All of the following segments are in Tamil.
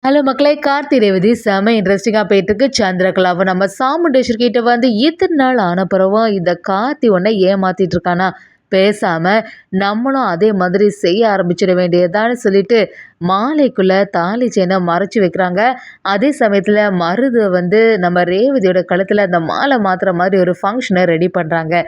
ஹலோ மக்களே, கார்த்தி ரேவதி செம இன்ட்ரெஸ்டிங்காக போயிட்டுருக்கு. சந்திரகலாவை நம்ம சாமுண்டேஸ்வர் கிட்ட வந்து இத்தனை நாள் ஆன பிறவும் இந்த கார்த்தி ஒன்றை ஏமாத்திட்டு இருக்கானா, பேசாமல் நம்மளும் அதே மாதிரி செய்ய ஆரம்பிச்சிட வேண்டியதான்னு சொல்லிட்டு மாலைக்குள்ளே தாலி செயினை மறைச்சி வைக்கிறாங்க. அதே சமயத்தில் மருது வந்து நம்ம ரேவதியோட கழுத்தில் அந்த மாலை மாற்றுற மாதிரி ஒரு ஃபங்க்ஷனை ரெடி பண்ணுறாங்க.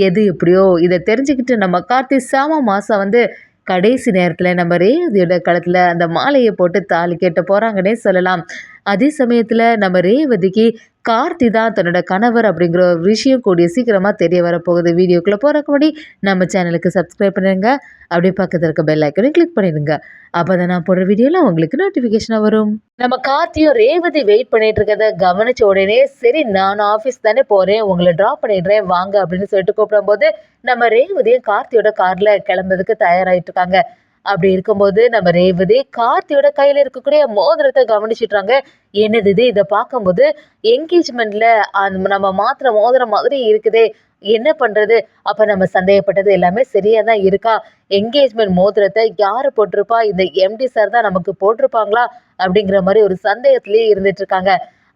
எது எப்படியோ இதை தெரிஞ்சுக்கிட்டு நம்ம கார்த்தி செம மாதம் வந்து கடைசி நேரத்தில் நம்ம ரேவதியோட கழுத்தில் அந்த மாலையை போட்டு தாலி கட்ட போகிறாங்கன்னே சொல்லலாம். அதே சமயத்தில் நம்ம ரேவதிக்கு கார்த்தி தான் தன்னோட கணவர் அப்படிங்கிற ஒரு விஷயம் கூடிய சீக்கிரமாக தெரிய வரப்போகுது. வீடியோக்குள்ளே போகிறக்கு முன்னாடி நம்ம சேனலுக்கு சப்ஸ்கிரைப் பண்ணிடுங்க. அப்படியே பக்கத்தில் இருக்க பெல் ஐக்கனை கிளிக் பண்ணிடுங்க. அப்போ தான் நான் போடுற வீடியோலாம் உங்களுக்கு நோட்டிஃபிகேஷனாக வரும். நம்ம கார்த்தியும் ரேவதி வெயிட் பண்ணிட்டு இருக்கிறத கவனிச்ச உடனே, சரி நான் ஆஃபீஸ் தானே போகிறேன், உங்களை ட்ராப் பண்ணிடுறேன் வாங்க அப்படின்னு சொல்லிட்டு கூப்பிடும்போது நம்ம ரேவதியும் கார்த்தியோட காரில் கிளம்புறதுக்கு தயாராகிட்டு இருக்காங்க. அப்படி இருக்கும்போது நம்ம ரேவதி கார்த்தியோட கையில் இருக்கக்கூடிய மோதிரத்தை கவனிச்சிட்றாங்க. என்னது இது, இதை பார்க்கும்போது என்கேஜ்மெண்ட்ல நம்ம மாத்திர மோதிரம் மாதிரி இருக்குதே, என்ன பண்றது? அப்ப நம்ம சந்தேகப்பட்டது எல்லாமே சரியா தான் இருக்கா? என்கேஜ்மெண்ட் மோதிரத்தை யாரு போட்டிருப்பா? இந்த எம்டி சார் தான் நமக்கு போட்டிருப்பாங்களா அப்படிங்கிற மாதிரி ஒரு சந்தேகத்திலேயே இருந்துட்டு இருக்காங்க.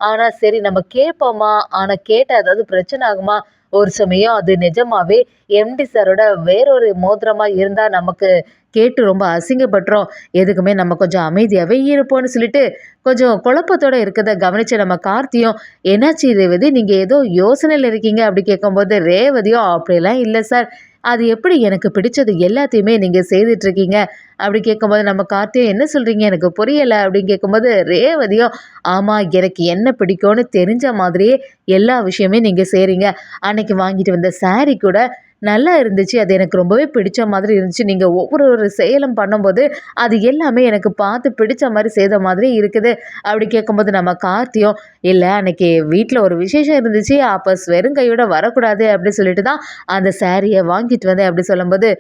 ஆனா சரி நம்ம கேட்போமா, ஆனா கேட்டா ஏதாவது பிரச்சனை ஆகுமா? ஒரு சமயம் அது நிஜமாவே எம்டி சாரோட வேறொரு மோதிரமா இருந்தா நமக்கு கேட்டு ரொம்ப அசிங்கப்பட்டுரும். எதுக்குமே நம்ம கொஞ்சம் அமைதியாவே இருப்போம்னு சொல்லிட்டு கொஞ்சம் குழப்பத்தோட இருக்கிறத கவனிச்ச நம்ம கார்த்தியும், என்னாச்சு ரேவதி, நீங்க ஏதோ யோசனையில் இருக்கீங்க அப்படி கேட்கும்போது ரேவதியும், அப்படியெல்லாம் இல்லை சார், அது எப்படி எனக்கு பிடிச்சது எல்லாத்தையுமே நீங்க செய்துட்டு இருக்கீங்க அப்படி கேட்கும்போது நம்ம கார்த்தியும், என்ன சொல்றீங்க எனக்கு புரியலை அப்படின்னு கேட்கும்போது ரேவதியும், ஆமா எனக்கு என்ன பிடிக்கும்னு தெரிஞ்ச மாதிரியே எல்லா விஷயமே நீங்க செய்றீங்க. அன்னைக்கு வாங்கிட்டு வந்த சாரி கூட நல்லா இருந்துச்சு, அது எனக்கு ரொம்பவே பிடிச்ச மாதிரி இருந்துச்சு. நீங்கள் ஒவ்வொரு செயலும் பண்ணும்போது அது எல்லாமே எனக்கு பார்த்து பிடிச்ச மாதிரி செய்த மாதிரி இருக்குது அப்படி கேட்கும்போது நம்ம கார்த்தியும், இல்லை அன்னைக்கு வீட்டில் ஒரு விசேஷம் இருந்துச்சு, அப்போ வெறும் கையோட வரக்கூடாது அப்படி சொல்லிட்டு தான் அந்த சாரியை வாங்கிட்டு வந்தேன் அப்படி சொல்லும்போது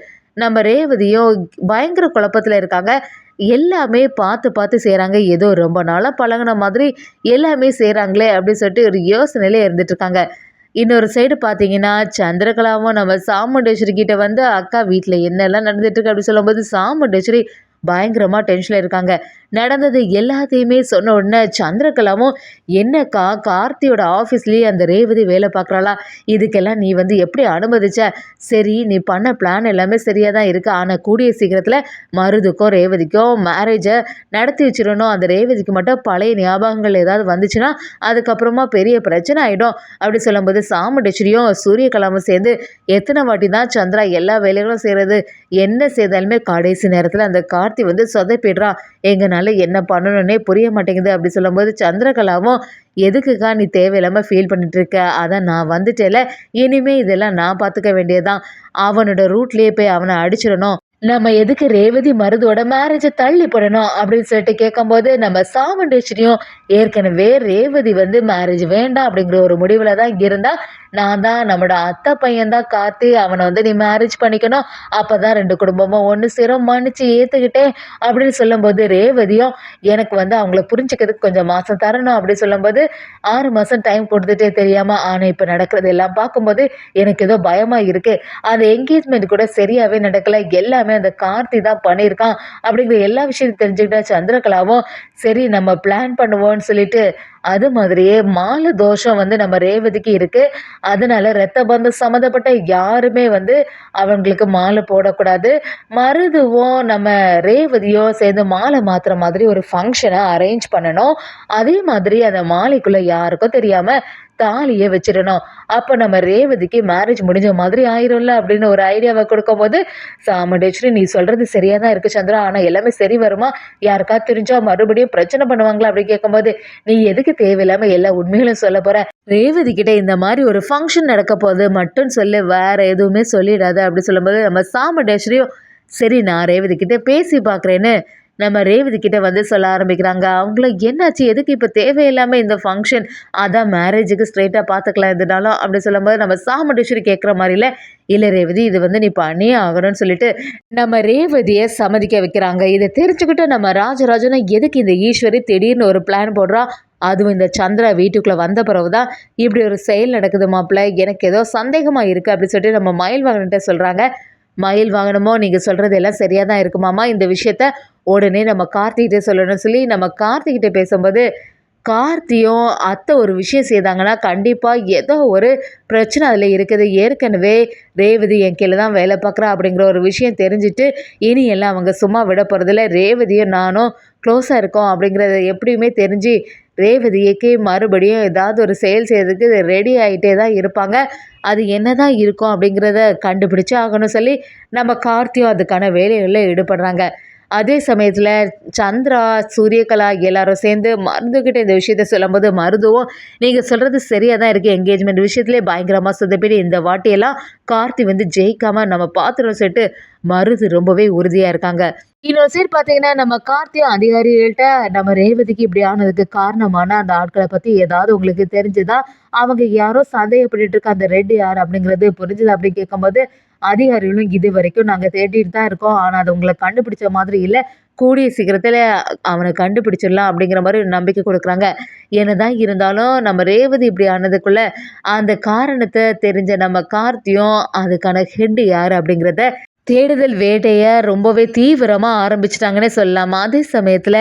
நம்ம ரேவதியும் பயங்கர குழப்பத்தில் இருக்காங்க. எல்லாமே பார்த்து பார்த்து செய்கிறாங்க, ஏதோ ரொம்ப நாளாக பழகின மாதிரி எல்லாமே செய்கிறாங்களே அப்படின்னு சொல்லிட்டு ஒரு யோசனையிலே இருந்துட்டு இருக்காங்க. இன்னொரு சைடு பார்த்தீங்கன்னா, சந்திரகலாவும் நம்ம சாமுண்டேஸ்வரி கிட்ட வந்து அக்கா வீட்டில் என்னெல்லாம் நடந்துட்டு இருக்கு அப்படி சொல்லும்போது சாமுண்டேஸ்வரி பயங்கரமாக டென்ஷனில் இருக்காங்க. நடந்தது எல்லாத்தையுமே சொன்ன உடனே சந்திரகலாவும், என்னக்கா கார்த்தியோட ஆஃபீஸ்லேயே அந்த ரேவதி வேலை பார்க்குறாளா, இதுக்கெல்லாம் நீ வந்து எப்படி அனுமதிச்ச? சரி நீ பண்ண பிளான் எல்லாமே சரியாக தான் இருக்குது, ஆனால் கூடிய சீக்கிரத்தில் மருதுக்கும் ரேவதிக்கும் மேரேஜை நடத்தி வச்சிடணும். அந்த ரேவதிக்கு மட்டும் பழைய ஞாபகங்கள் ஏதாவது வந்துச்சுன்னா அதுக்கப்புறமா பெரிய பிரச்சனை ஆகிடும் அப்படி சொல்லும்போது சாமுண்டேஸ்வரியும் சூரியகலாவும் சேர்ந்து, எத்தனை வாட்டி தான் சந்திரா எல்லா வேலைகளும் செய்கிறது, என்ன செய்தாலுமே கடைசி நேரத்தில் அந்த கார்த்தி வந்து சொதப்பிடுறான், எங்கனால என்ன பண்ணணும்னே புரிய மாட்டேங்குது அப்படி சொல்லும்போது சந்திரகலாவும், எதுக்குக்கா நீ தேவையில்லாமல் ஃபீல் பண்ணிட்டு இருக்க, அதான் நான் வந்துட்டேல, இனிமே இதெல்லாம் நான் பார்த்துக்க வேண்டியதான், அவனோட ரூட்லேயே போய் அவனை அடிச்சிடணும், நம்ம எதுக்கு ரேவதி மருதோட மேரேஜை தள்ளி போடணும் அப்படின்னு சொல்லிட்டு கேட்கும்போது நம்ம சாமுண்டேஸ்வரியும், ஏற்கனவே ரேவதி வந்து மேரேஜ் வேண்டாம் அப்படிங்கிற ஒரு முடிவில் தான் இருந்தா, நான் தான் நம்மளோட அத்தை பையன் தான் கார்த்தி, அவனை வந்து நீ மேரேஜ் பண்ணிக்கணும், அப்போ தான் ரெண்டு குடும்பமும் ஒன்று சேரும், மன்னிச்சு ஏற்றுக்கிட்டேன் அப்படின்னு சொல்லும்போது ரேவதியும், எனக்கு வந்து அவங்கள புரிஞ்சுக்கிறதுக்கு கொஞ்சம் மாதம் தரணும் அப்படின்னு சொல்லும்போது 6 மாதம் டைம் கொடுத்துட்டே தெரியாமல், ஆனால் இப்போ நடக்கிறது எல்லாம் பார்க்கும்போது எனக்கு ஏதோ பயமாக இருக்குது, அந்த என்கேஜ்மெண்ட் கூட சரியாகவே நடக்கலை, எல்லாமே அந்த கார்த்தி தான் பண்ணியிருக்கான் அப்படிங்கிற எல்லா விஷயத்தையும் தெரிஞ்சுக்கிட்ட சந்திரகலாவும், சரி நம்ம பிளான் பண்ணுவோம்னு சொல்லிட்டு, அது மாதிரியே மாலை தோஷம் வந்து நம்ம ரேவதிக்கு இருக்கு, அதனால இரத்த பந்தம் சம்மந்தப்பட்ட யாருமே வந்து அவங்களுக்கு மாலை போடக்கூடாது, மருதுவும் நம்ம ரேவதியும் சேர்ந்து மாலை மாத்துற மாதிரி ஒரு ஃபங்க்ஷனை அரேஞ்ச் பண்ணணும், அதே மாதிரி அந்த மாலைக்குள்ள யாருக்கும் தெரியாம தாலியை வச்சிடணும், அப்போ நம்ம ரேவதிக்கு மேரேஜ் முடிஞ்ச மாதிரி ஆயிரும்ல அப்படின்னு ஒரு ஐடியாவை கொடுக்கும்போது சாமுண்டேஸ்வரி, நீ சொல்றது சரியா தான் இருக்கு சந்திரா, ஆனா எல்லாமே சரி வருமா, யாருக்கா தெரிஞ்சா மறுபடியும் பிரச்சனை பண்ணுவாங்களா அப்படி கேட்கும்போது, நீ எதுக்கு தேவையில்லாம எல்லா உண்மைகளும் சொல்ல போற, ரேவதி கிட்ட இந்த மாதிரி ஒரு ஃபங்க்ஷன் நடக்க போது மட்டும் சொல்லு, வேற எதுவுமே சொல்லிடாத அப்படி சொல்லும்போது நம்ம சாமுண்டேஸ்வரியும், சரி நான் ரேவதி கிட்ட பேசி பார்க்குறேன்னு நம்ம ரேவதி கிட்ட வந்து சொல்ல ஆரம்பிக்கிறாங்க. அவங்கள என்னாச்சு, எதுக்கு இப்போ தேவையில்லாமல் இந்த ஃபங்க்ஷன், அதான் மேரேஜுக்கு ஸ்ட்ரைட்டாக பார்த்துக்கலாம் எதுனாலும் அப்படி சொல்லும்போது நம்ம சாமுண்டேஸ்வரி கேட்குற மாதிரில, இல்லை ரேவதி இது வந்து நீ பண்ணியே ஆகணும்னு சொல்லிட்டு நம்ம ரேவதியை சம்மதிக்க வைக்கிறாங்க. இதை தெரிஞ்சுக்கிட்டு நம்ம ராஜராஜனை, எதுக்கு இந்த ஈஸ்வரி திடீர்னு ஒரு பிளான் போடுறா, அதுவும் இந்த சந்திரா வீட்டுக்குள்ளே வந்த பிறகு தான் இப்படி ஒரு செயல் நடக்குது மாப்பிள்ள, எனக்கு ஏதோ சந்தேகமாக இருக்குது அப்படி சொல்லிட்டு நம்ம மயில்வாகன்கிட்ட சொல்கிறாங்க. மயில் வாகனமோ நீங்கள் சொல்கிறது எல்லாம் சரியாக தான் இருக்குமாமா, இந்த விஷயத்த உடனே நம்ம கார்த்திகிட்ட சொல்லணும்னு சொல்லி நம்ம கார்த்திகிட்ட பேசும்போது, கார்த்தியும் அத்தை ஒரு விஷயம் செய்தாங்கன்னா கண்டிப்பாக ஏதோ ஒரு பிரச்சனை அதில் இருக்குது. ஏற்கனவே ரேவதி என் கீழே தான் வேலை பார்க்குறா அப்படிங்கிற ஒரு விஷயம் தெரிஞ்சுட்டு இனி எல்லாம் அவங்க சும்மா விட போகிறதில்ல. ரேவதியும் நானும் க்ளோஸாக இருக்கோம் அப்படிங்கிறத எப்படியுமே தெரிஞ்சு ரேவதிக்கு மறுபடியும் ஏதாவது ஒரு செயல் செய்யறதுக்கு ரெடி ஆகிட்டே தான் இருப்பாங்க. அது என்ன தான் இருக்கும் அப்படிங்கிறத கண்டுபிடிச்சு ஆகணும் சொல்லி நம்ம கார்த்தியும் அதுக்கான வேலைகளில் ஈடுபடுறாங்க. அதே சமயத்தில் சந்திரா, சூரியகலா எல்லாரும் சேர்ந்து மருதுகிட்ட இந்த விஷயத்த சொல்லும்போது, மருதுவும் நீங்கள் சொல்கிறது சரியாக தான் இருக்குது. என்கேஜ்மெண்ட் விஷயத்துலேயே பயங்கரமாக சொதப்பிட்டு இந்த வாட்டியெல்லாம் கார்த்தி வந்து ஜெயிக்காமல் நம்ம பார்த்துருவோம் சொல்லிட்டு மருது ரொம்பவே உறுதியாக இருக்காங்க. இன்னொரு சைடு பார்த்தீங்கன்னா நம்ம கார்த்தியும் அதிகாரிகள்கிட்ட நம்ம ரேவதிக்கு இப்படி ஆனதுக்கு காரணமான அந்த ஆட்களை பற்றி ஏதாவது உங்களுக்கு தெரிஞ்சுதா, அவங்க யாரோ சந்தேகப்பட்டு இருக்க அந்த ரெட் யார் அப்படிங்கிறது புரிஞ்சுது அப்படின்னு கேட்கும்போது, அதிகாரிகளும் இது வரைக்கும் நாங்கள் தேடிட்டு தான் இருக்கோம், ஆனால் அது உங்களை கண்டுபிடிச்ச மாதிரி இல்லை, கூடிய சீக்கிரத்தில் அவனை கண்டுபிடிச்சிடலாம் அப்படிங்கிற மாதிரி ஒரு நம்பிக்கை கொடுக்குறாங்க. என்னதான் இருந்தாலும் நம்ம ரேவதி இப்படி ஆனதுக்குள்ள அந்த காரணத்தை தெரிஞ்ச நம்ம கார்த்தியும் அதுக்கான ஹெட் யார் அப்படிங்கிறத தேடுதல் வேட்டைய ரொம்பவே தீவிரமா ஆரம்பிச்சுட்டாங்கன்னே சொல்லலாம். அதே சமயத்துல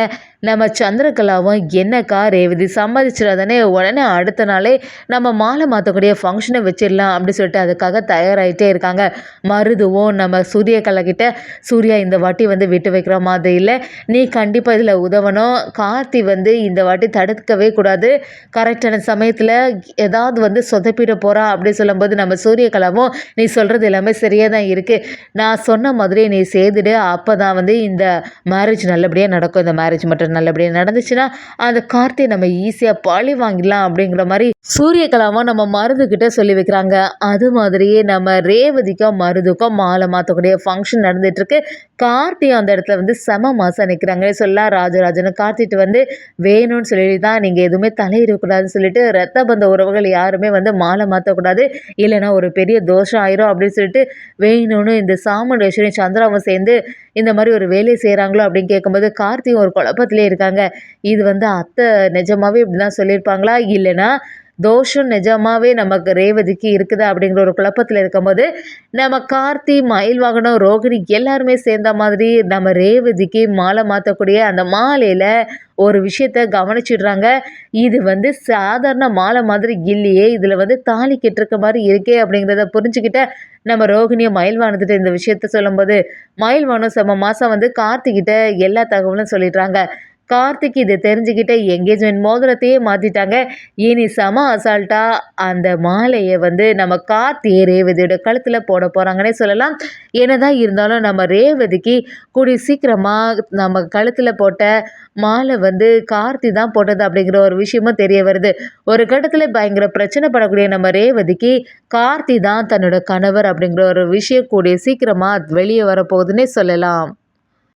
நம்ம சந்திரகலாவும் என்னக்கா ரேவதி சம்மதிச்சிடாதானே, உடனே அடுத்த நாளே நம்ம மாலை மாற்றக்கூடிய ஃபங்க்ஷனை வச்சிடலாம் அப்படின்னு சொல்லிட்டு அதுக்காக தயாராகிட்டே இருக்காங்க. மருதுவும் நம்ம சூரியகலா கிட்ட, சூர்யா இந்த வாட்டி வந்து விட்டு வைக்கிற மாதிரி இல்லை, நீ கண்டிப்பாக இதில் உதவணும், கார்த்தி வந்து இந்த வாட்டி தடுக்கவே கூடாது, கரெக்டான சமயத்தில் ஏதாவது வந்து சொதப்பிட போகிறா அப்படின்னு சொல்லும்போது நம்ம சூரியகலாவும் நீ சொல்கிறது எல்லாமே சரியாக தான் இருக்குது, நான் சொன்ன மாதிரி நீ செய்துடு, அப்போ தான் வந்து இந்த மேரேஜ் நல்லபடியாக நடக்கும், இந்த மேரேஜ் மட்டும் நல்லபடியாக நடந்துச்சுன்னா அந்த கார்த்தியை நம்ம ஈஸியாக பழி வாங்கிடலாம் அப்படிங்கிற மாதிரி சூரியகலாவும் நம்ம மருதுகிட்ட சொல்லி வைக்கிறாங்க. அது மாதிரியே நம்ம ரேவதிக்கும் மருதுக்கும் மாலை மாற்றக்கூடிய ஃபங்க்ஷன் நடந்துட்டுருக்கு. கார்த்தி அந்த இடத்துல வந்து செம மாதம் நிற்கிறாங்கன்னே சொல்லலாம். ராஜராஜனை கார்த்திட்டு வந்து வேணும்னு சொல்லி தான் நீங்கள் எதுவுமே தலையிடக்கூடாதுன்னு சொல்லிட்டு ரத்த பந்த உறவுகள் யாருமே வந்து மாலை மாற்றக்கூடாது, இல்லைன்னா ஒரு பெரிய தோஷம் ஆயிரும் அப்படின்னு சொல்லிட்டு வேணும்னு இந்த சாமுண்டேஸ்வரி சந்திராவும் சேர்ந்து இந்த மாதிரி ஒரு வேலையை செய்கிறாங்களோ அப்படின்னு கேட்கும்போது கார்த்தியும் ஒரு குழப்பத்திலே இருக்காங்க. இது வந்து அத்தை நிஜமாவே இப்படி தான் சொல்லியிருப்பாங்களா, இல்லைன்னா தோஷம் நிஜமாவே நமக்கு ரேவதிக்கு இருக்குதா அப்படிங்கிற ஒரு குழப்பத்தில் இருக்கும்போது நம்ம கார்த்தி, மயில் வாகனம், ரோகிணி எல்லாருமே சேர்ந்த மாதிரி நம்ம ரேவதிக்கு மாலை மாற்றக்கூடிய அந்த மாலையில் ஒரு விஷயத்த கவனிச்சிடுறாங்க. இது வந்து சாதாரண மாலை மாதிரி இல்லையே, இதில் வந்து தாலி கெட்டிருக்க மாதிரி இருக்கே அப்படிங்கிறத புரிஞ்சுக்கிட்ட நம்ம ரோகிணியை மயில்வானத்துட்டு இந்த விஷயத்த சொல்லும்போது மயில்வானம் செம்ம மாதம் வந்து கார்த்திகிட்ட எல்லா தகவலும் சொல்லிடுறாங்க. கார்த்திக் இதை தெரிஞ்சுக்கிட்ட என்கேஜ்மெண்ட் மோதிரத்தையே மாற்றிட்டாங்க. இனி செம அசால்ட்டாக அந்த மாலையை வந்து நம்ம கார்த்தியை ரேவதியோட கழுத்தில் போட போகிறாங்கன்னே சொல்லலாம். என்னதான் இருந்தாலும் நம்ம ரேவதிக்கு கூடிய சீக்கிரமாக நம்ம கழுத்தில் போட்ட மாலை வந்து கார்த்தி தான் போட்டது அப்படிங்கிற ஒரு விஷயமும் தெரிய வருது. ஒரு கட்டத்தில் பயங்கர பிரச்சனை படக்கூடிய நம்ம ரேவதிக்கு கார்த்தி தான் தன்னோட கணவர் அப்படிங்கிற ஒரு விஷயம் கூடிய சீக்கிரமாக வெளியே வரப்போகுதுன்னே சொல்லலாம்.